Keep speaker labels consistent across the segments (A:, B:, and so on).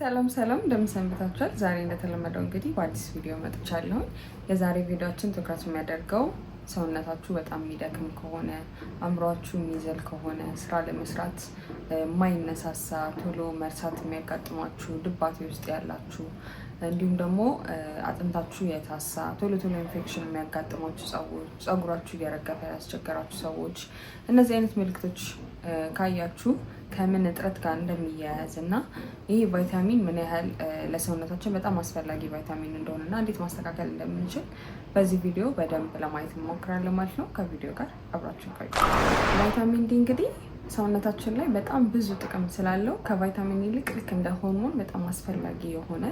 A: ሰላም እንደምሰንብታችኋል። ዛሬ እንደተለመደው እንግዲህ በአዲስ ቪዲዮ መጥቻለሁ። የዛሬ ቪዲዮአችን ትኩረት የሚያደርገው ሰውነታችሁ በጣም የሚደክም ከሆነ፣ አእምሯችሁ የሚዘል ከሆነ፣ ስራ ለመስራት የማይነሳሳ ቶሎ መርሳት የሚያጋጥሟችሁ፣ ድባቴ ውስጥ ያላችሁ እንዲሁም ደግሞ አጥንታችሁ የታሳ ቶሎ ኢንፌክሽን የሚያጋጥሟችሁ ሰዎች፣ ፀጉራችሁ እየረገፈ ያስቸገራችሁ ሰዎች እነዚህ አይነት ምልክቶች ካያችሁ ከምን እጥረት ጋር እንደሚያያዝ እና ይህ ቫይታሚን ምን ያህል ለሰውነታችን በጣም አስፈላጊ ቫይታሚን እንደሆነ እና እንዴት ማስተካከል እንደምንችል በዚህ ቪዲዮ በደንብ ለማየት እንሞክራለን ማለት ነው። ከቪዲዮ ጋር አብራችሁ ቆዩ። ቫይታሚን ዲ እንግዲህ ሰውነታችን ላይ በጣም ብዙ ጥቅም ስላለው ከቫይታሚን ይልቅ ልክ እንደ ሆርሞን በጣም አስፈላጊ የሆነ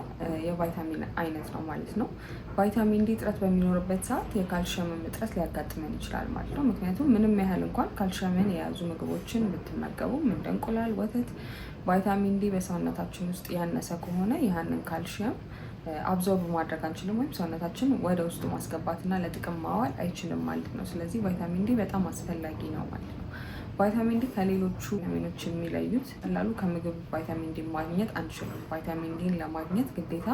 A: የቫይታሚን አይነት ነው ማለት ነው። ቫይታሚን ዲ እጥረት በሚኖርበት ሰዓት የካልሽየም እጥረት ሊያጋጥመን ይችላል ማለት ነው። ምክንያቱም ምንም ያህል እንኳን ካልሽየምን የያዙ ምግቦችን ብትመገቡ እንደ እንቁላል፣ ወተት ቫይታሚን ዲ በሰውነታችን ውስጥ ያነሰ ከሆነ ያንን ካልሽየም አብዞርብ ማድረግ አንችልም ወይም ሰውነታችን ወደ ውስጡ ማስገባትና ለጥቅም ማዋል አይችልም ማለት ነው። ስለዚህ ቫይታሚን ዲ በጣም አስፈላጊ ነው ማለት ነው። ቫይታሚን ዲ ከሌሎቹ ቪታሚኖች የሚለዩት ቀላሉ ከምግብ ቫይታሚን ዲ ማግኘት አንችልም። ቫይታሚን ዲን ለማግኘት ግዴታ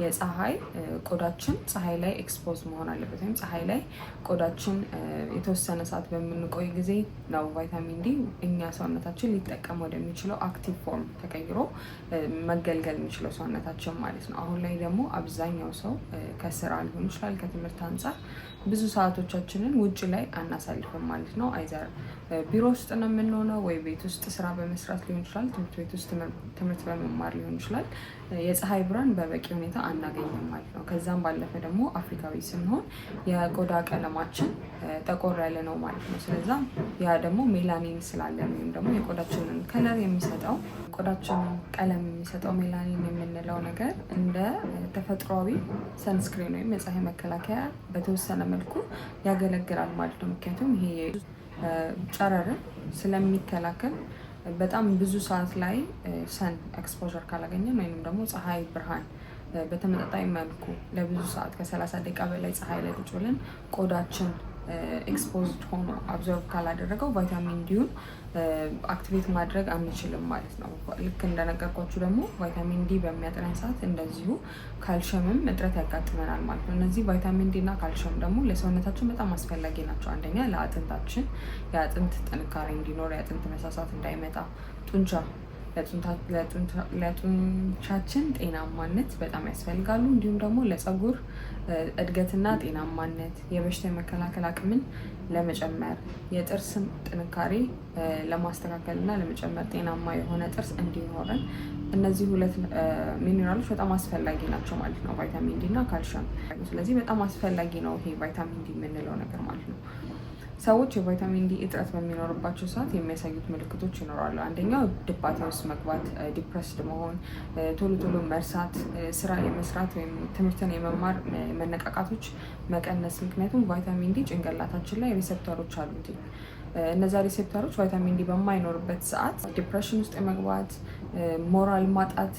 A: የፀሐይ ቆዳችን ፀሐይ ላይ ኤክስፖዝ መሆን አለበት ወይም ፀሐይ ላይ ቆዳችን የተወሰነ ሰዓት በምንቆይ ጊዜ ነው ቫይታሚን ዲ እኛ ሰውነታችን ሊጠቀም ወደሚችለው አክቲቭ ፎርም ተቀይሮ መገልገል የሚችለው ሰውነታችን ማለት ነው። አሁን ላይ ደግሞ አብዛኛው ሰው ከስራ ሊሆን ይችላል ከትምህርት አንጻር ብዙ ሰዓቶቻችንን ውጭ ላይ አናሳልፍም ማለት ነው። አይዘር ቢሮ ውስጥ ነው የምንሆነው ወይ ቤት ውስጥ ስራ በመስራት ሊሆን ይችላል፣ ትምህርት ቤት ውስጥ ትምህርት በመማር ሊሆን ይችላል። የፀሐይ ብርሃን በበቂ ሁኔታ አናገኝም ማለት ነው። ከዛም ባለፈ ደግሞ አፍሪካዊ ስንሆን የቆዳ ቀለማችን ጠቆር ያለ ነው ማለት ነው። ስለዛ ያ ደግሞ ሜላኒን ስላለን ወይም ደግሞ የቆዳችንን ከለር የሚሰጠው ቆዳችንን ቀለም የሚሰጠው ሜላኒን የምንለው ነገር እንደ ተፈጥሯዊ ሰንስክሪን ወይም የፀሐይ መከላከያ በተወሰነ መልኩ ያገለግላል ማለት ነው። ምክንያቱም ይሄ ጨረርን ስለሚከላከል በጣም ብዙ ሰዓት ላይ ሰን ኤክስፖዠር ካላገኘን ወይም ደግሞ ፀሐይ ብርሃን በተመጣጣኝ መልኩ ለብዙ ሰዓት ከ30 ደቂቃ በላይ ፀሐይ ላይ ቁጭ ብለን ቆዳችን ኤክስፖዝድ ሆኖ አብዞርብ ካላደረገው ቫይታሚን ዲውን አክቲቬት ማድረግ አንችልም ማለት ነው። ልክ እንደነገርኳችሁ ደግሞ ቫይታሚን ዲ በሚያጥረን ሰዓት እንደዚሁ ካልሽየምም እጥረት ያጋጥመናል ማለት ነው። እነዚህ ቫይታሚን ዲ እና ካልሽየም ደግሞ ለሰውነታችን በጣም አስፈላጊ ናቸው። አንደኛ ለአጥንታችን የአጥንት ጥንካሬ እንዲኖር፣ የአጥንት መሳሳት እንዳይመጣ፣ ጡንቻ ለጡንቻችን ጤናማነት በጣም ያስፈልጋሉ። እንዲሁም ደግሞ ለፀጉር እድገትና ጤናማነት፣ የበሽታ የመከላከል አቅምን ለመጨመር፣ የጥርስን ጥንካሬ ለማስተካከል እና ለመጨመር፣ ጤናማ የሆነ ጥርስ እንዲኖረን እነዚህ ሁለት ሚኔራሎች በጣም አስፈላጊ ናቸው ማለት ነው፣ ቫይታሚን ዲ እና ካልሽየም። ስለዚህ በጣም አስፈላጊ ነው ይሄ ቫይታሚን ዲ የምንለው ነገር ማለት ነው። ሰዎች የቫይታሚን ዲ እጥረት በሚኖርባቸው ሰዓት የሚያሳዩት ምልክቶች ይኖራሉ። አንደኛው ድባቴ ውስጥ መግባት፣ ዲፕረስድ መሆን፣ ቶሎ መርሳት፣ ስራ የመስራት ወይም ትምህርትን የመማር መነቃቃቶች መቀነስ። ምክንያቱም ቫይታሚን ዲ ጭንቅላታችን ላይ ሪሴፕተሮች አሉት። እነዛ ሪሴፕተሮች ቫይታሚን ዲ በማይኖርበት ሰዓት ዲፕሬሽን ውስጥ የመግባት፣ ሞራል ማጣት፣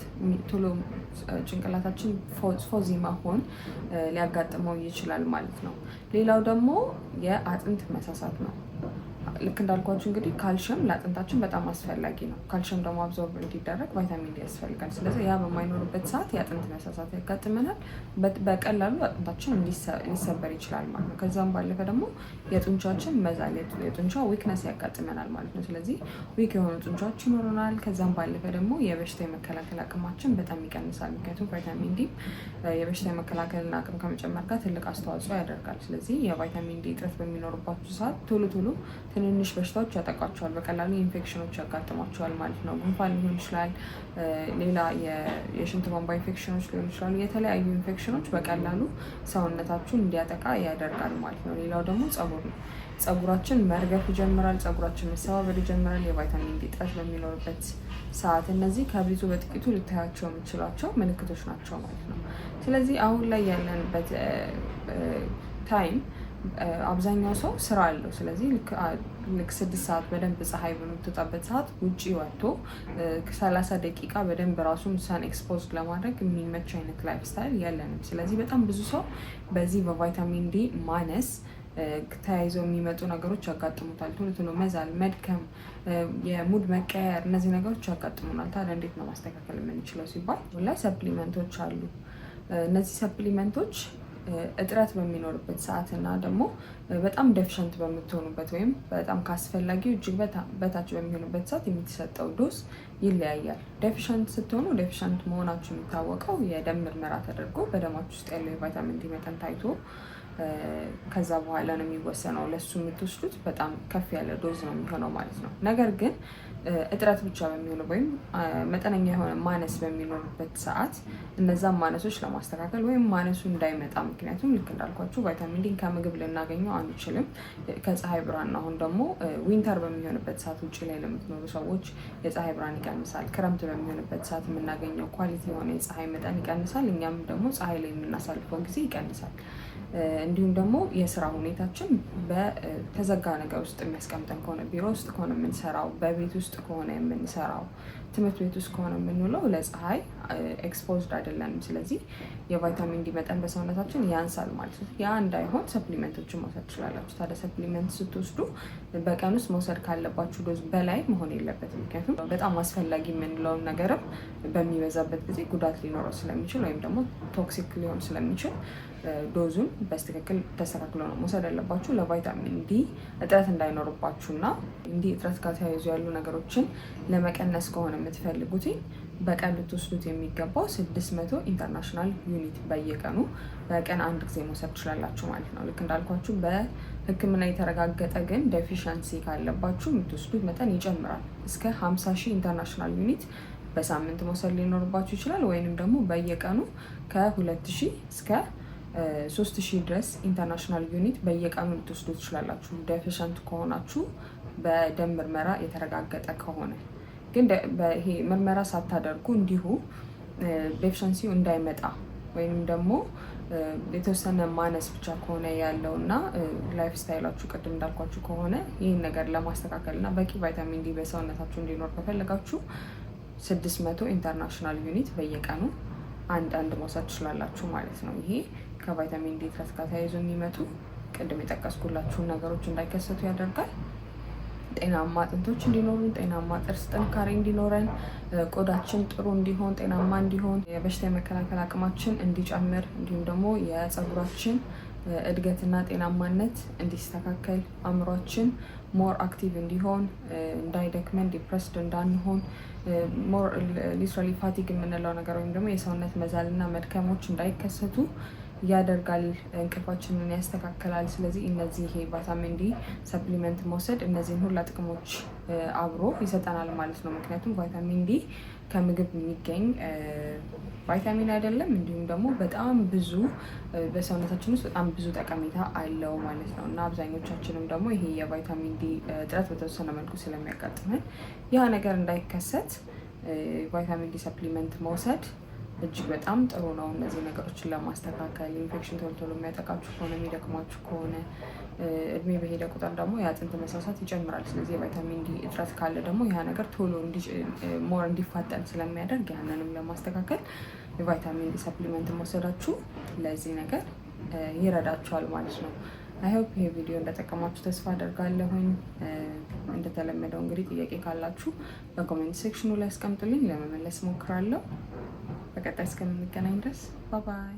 A: ቶሎ ጭንቅላታችን ፎዚ መሆን ሊያጋጥመው ይችላል ማለት ነው። ሌላው ደግሞ የአጥንት መሳሳት ነው። ልክ እንዳልኳችሁ እንግዲህ ካልሽየም ለአጥንታችን በጣም አስፈላጊ ነው። ካልሽየም ደግሞ አብዞርብ እንዲደረግ ቫይታሚን ዲ ያስፈልጋል። ስለዚህ ያ በማይኖርበት ሰዓት የአጥንት መሳሳት ያጋጥመናል። በቀላሉ አጥንታችን ሊሰበር ይችላል ማለት ነው። ከዛም ባለፈ ደግሞ የጡንቻችን መዛል፣ የጡንቻ ዊክነስ ያጋጥመናል ማለት ነው። ስለዚህ ዊክ የሆኑ ጡንቻዎች ይኖሩናል። ከዛም ባለፈ ደግሞ የበሽታ የመከላከል አቅማችን በጣም ይቀንሳል። ምክንያቱም ቫይታሚን ዲ የበሽታ የመከላከልና አቅም ከመጨመር ጋር ትልቅ አስተዋጽኦ ያደርጋል። ስለዚህ የቫይታሚን ዲ እጥረት በሚኖርባቸው ሰዓት ቶሎ ትንንሽ በሽታዎች ያጠቋቸዋል፣ በቀላሉ ኢንፌክሽኖች ያጋጥሟቸዋል ማለት ነው። ጉንፋን ሊሆን ይችላል፣ ሌላ የሽንት ቧንቧ ኢንፌክሽኖች ሊሆን ይችላሉ። የተለያዩ ኢንፌክሽኖች በቀላሉ ሰውነታችሁን እንዲያጠቃ ያደርጋል ማለት ነው። ሌላው ደግሞ ፀጉር ነው። ፀጉራችን መርገፍ ይጀምራል፣ ፀጉራችን መሰባበር ይጀምራል የቫይታሚን ዲ እጥረት በሚኖርበት ሰዓት። እነዚህ ከብዙ በጥቂቱ ልታያቸው የምችሏቸው ምልክቶች ናቸው ማለት ነው። ስለዚህ አሁን ላይ ያለንበት ታይም አብዛኛው ሰው ስራ አለው። ስለዚህ ልክ 6 ሰዓት በደንብ ፀሐይ በምትወጣበት ሰዓት ውጭ ወጥቶ 30 ደቂቃ በደንብ ራሱን ሰን ኤክስፖዝ ለማድረግ የሚመች አይነት ላይፍ ስታይል የለንም። ስለዚህ በጣም ብዙ ሰው በዚህ በቫይታሚን ዲ ማነስ ተያይዘው የሚመጡ ነገሮች ያጋጥሙታል። ቶሎ መዛል፣ መድከም፣ የሙድ መቀየር፣ እነዚህ ነገሮች ያጋጥሙናል። ታዲያ እንዴት ነው ማስተካከል የምንችለው ሲባል ላይ ሰፕሊመንቶች አሉ። እነዚህ ሰፕሊመንቶች እጥረት በሚኖርበት ሰዓት እና ደግሞ በጣም ዴፊሸንት በምትሆኑበት ወይም በጣም ካስፈላጊው እጅግ በታች በሚሆኑበት ሰዓት የሚሰጠው ዶዝ ይለያያል። ዴፊሸንት ስትሆኑ ዴፊሸንት መሆናችሁ የሚታወቀው የደም ምርመራ ተደርጎ በደማችሁ ውስጥ ያለው የቫይታሚን ዲ መጠን ታይቶ ከዛ በኋላ ነው የሚወሰነው። ለሱ የምትወስዱት በጣም ከፍ ያለ ዶዝ ነው የሚሆነው ማለት ነው። ነገር ግን እጥረት ብቻ በሚሆነው ወይም መጠነኛ የሆነ ማነስ በሚኖርበት ሰዓት እነዛን ማነሶች ለማስተካከል ወይም ማነሱ እንዳይመጣ፣ ምክንያቱም ልክ እንዳልኳችሁ ቫይታሚን ዲን ከምግብ ልናገኘው አንችልም፣ ከፀሐይ ብርሃን ነው። አሁን ደግሞ ዊንተር በሚሆንበት ሰዓት ውጭ ላይ ለምትኖሩ ሰዎች የፀሐይ ብርሃን ይቀንሳል። ክረምት በሚሆንበት ሰዓት የምናገኘው ኳሊቲ የሆነ የፀሐይ መጠን ይቀንሳል። እኛም ደግሞ ፀሐይ ላይ የምናሳልፈው ጊዜ ይቀንሳል። እንዲሁም ደግሞ የስራ ሁኔታችን በተዘጋ ነገር ውስጥ የሚያስቀምጠን ከሆነ፣ ቢሮ ውስጥ ከሆነ የምንሰራው፣ በቤት ውስጥ ከሆነ የምንሰራው፣ ትምህርት ቤት ውስጥ ከሆነ የምንውለው ለፀሐይ ኤክስፖዝድ አይደለንም። ስለዚህ የቫይታሚን ዲ መጠን በሰውነታችን ያንሳል ማለት ነው። ያ እንዳይሆን ሰፕሊመንቶችን መውሰድ ትችላላችሁ። ታዲያ ሰፕሊመንት ስትወስዱ በቀን ውስጥ መውሰድ ካለባችሁ ዶዝ በላይ መሆን የለበትም። ምክንያቱም በጣም አስፈላጊ የምንለውን ነገርም በሚበዛበት ጊዜ ጉዳት ሊኖረው ስለሚችል ወይም ደግሞ ቶክሲክ ሊሆን ስለሚችል ዶዙን በስትክክል ተስተካክሎ ነው መውሰድ ያለባችሁ። ለቫይታሚን ዲ እጥረት እንዳይኖርባችሁ እና እንዲህ እጥረት ጋር ተያይዞ ያሉ ነገሮችን ለመቀነስ ከሆነ የምትፈልጉት በቀን ልትወስዱት የሚገባው 600 ኢንተርናሽናል ዩኒት በየቀኑ በቀን አንድ ጊዜ መውሰድ ትችላላችሁ ማለት ነው። ልክ እንዳልኳችሁ በሕክምና የተረጋገጠ ግን ዴፊሸንሲ ካለባችሁ የምትወስዱት መጠን ይጨምራል። እስከ 50,000 ኢንተርናሽናል ዩኒት በሳምንት መውሰድ ሊኖርባችሁ ይችላል። ወይንም ደግሞ በየቀኑ ከ2,000 እስከ 3,000 ድረስ ኢንተርናሽናል ዩኒት በየቀኑ ልትወስዱ ትችላላችሁ። ዴፊሸንት ከሆናችሁ በደም ምርመራ የተረጋገጠ ከሆነ ግን ይሄ ምርመራ ሳታደርጉ እንዲሁ ዴፊሸንሲው እንዳይመጣ ወይም ደግሞ የተወሰነ ማነስ ብቻ ከሆነ ያለው እና ላይፍ ስታይላችሁ ቅድም እንዳልኳችሁ ከሆነ ይህን ነገር ለማስተካከል እና በቂ ቫይታሚን ዲ በሰውነታችሁ እንዲኖር ከፈለጋችሁ 600 ኢንተርናሽናል ዩኒት በየቀኑ አንድ መውሰድ ትችላላችሁ ማለት ነው። ይሄ ከቫይታሚን ዲ እጥረት ጋር ተያይዞ የሚመጡ ቅድም የጠቀስኩላችሁን ነገሮች እንዳይከሰቱ ያደርጋል። ጤናማ አጥንቶች እንዲኖሩን፣ ጤናማ ጥርስ ጥንካሬ እንዲኖረን፣ ቆዳችን ጥሩ እንዲሆን፣ ጤናማ እንዲሆን፣ የበሽታ የመከላከል አቅማችን እንዲጨምር፣ እንዲሁም ደግሞ የፀጉራችን እድገትና ጤናማነት እንዲስተካከል፣ አእምሯችን ሞር አክቲቭ እንዲሆን፣ እንዳይደክመን፣ ዲፕረስድ እንዳንሆን፣ ሞር ሊትራሊ ፋቲግ የምንለው ነገር ወይም ደግሞ የሰውነት መዛልና መድከሞች እንዳይከሰቱ ያደርጋል። እንቅልፋችንን ያስተካከላል። ስለዚህ እነዚህ ቫይታሚን ዲ ሰፕሊመንት መውሰድ እነዚህን ሁላ ጥቅሞች አብሮ ይሰጠናል ማለት ነው። ምክንያቱም ቫይታሚን ዲ ከምግብ የሚገኝ ቫይታሚን አይደለም። እንዲሁም ደግሞ በጣም ብዙ በሰውነታችን ውስጥ በጣም ብዙ ጠቀሜታ አለው ማለት ነው እና አብዛኞቻችንም ደግሞ ይሄ የቫይታሚን ዲ እጥረት በተወሰነ መልኩ ስለሚያጋጥመን ያ ነገር እንዳይከሰት ቫይታሚን ዲ ሰፕሊመንት መውሰድ እጅግ በጣም ጥሩ ነው። እነዚህ ነገሮችን ለማስተካከል ኢንፌክሽን ቶሎ የሚያጠቃችሁ ከሆነ የሚደክሟችሁ ከሆነ እድሜ በሄደ ቁጥር ደግሞ የአጥንት መሳሳት ይጨምራል። ስለዚህ የቫይታሚን ዲ እጥረት ካለ ደግሞ ያ ነገር ቶሎ ሞር እንዲፋጠን ስለሚያደርግ ያንንም ለማስተካከል የቫይታሚን ዲ ሰፕሊመንት መውሰዳችሁ ለዚህ ነገር ይረዳችኋል ማለት ነው። አይሆፕ ይሄ ቪዲዮ እንደጠቀማችሁ ተስፋ አደርጋለሁኝ። እንደተለመደው እንግዲህ ጥያቄ ካላችሁ በኮሜንት ሴክሽኑ ላይ አስቀምጡልኝ፣ ለመመለስ ሞክራለሁ። በቀጣይ እስከምንገናኝ ድረስ ባይ ባይ።